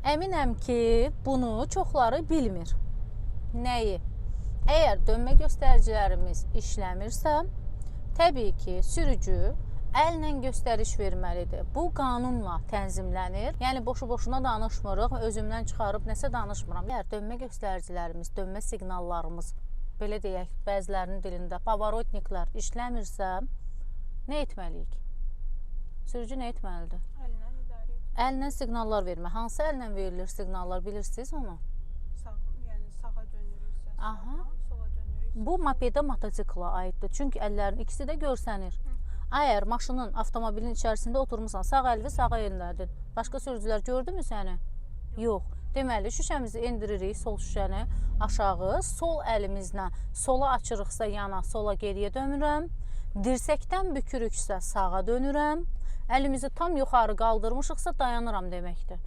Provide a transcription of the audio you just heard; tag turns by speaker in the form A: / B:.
A: Əminəm ki, bunu çoxları bilmir. Nəyi? Əgər dönmə göstəricilərimiz işləmirsə, təbii ki, sürücü əllə göstəriş verməlidir. Bu qanunla tənzimlənir. Yəni boşu-boşuna danışmırıq, özümdən çıxarıb nəsə danışmıram. Əgər dönmə göstəricilərimiz, dönmə siqnallarımız, belə deyək, bəzilərinin dilində pavarotniklər işləmirsə, nə etməliyik? Sürücü nə etməlidir? Əllə siqnallar vermə. Hansı əllə verilir siqnallar, bilirsiniz onu?
B: Yəni sağa dönürüksə,
A: Aha.
B: sola dönürüksə.
A: Bu mopedə, motosikla aiddir. Çünki əllərin ikisi də görsənir. Əgər maşının, avtomobilin içərisində oturmuşsan, sağ əlini sağa yönlərdin. Başqa sürücülər gördü mü səni? Yox. Deməli, şüşəmizi endiririk, sol şüşəni aşağı, sol əlimizlə sola açırıqsa yana, sola geriyə dönürəm. Dirsəkdən bükürüksə sağa dönürəm. Əlimizi tam yuxarı qaldırmışıqsa dayanıram deməkdir.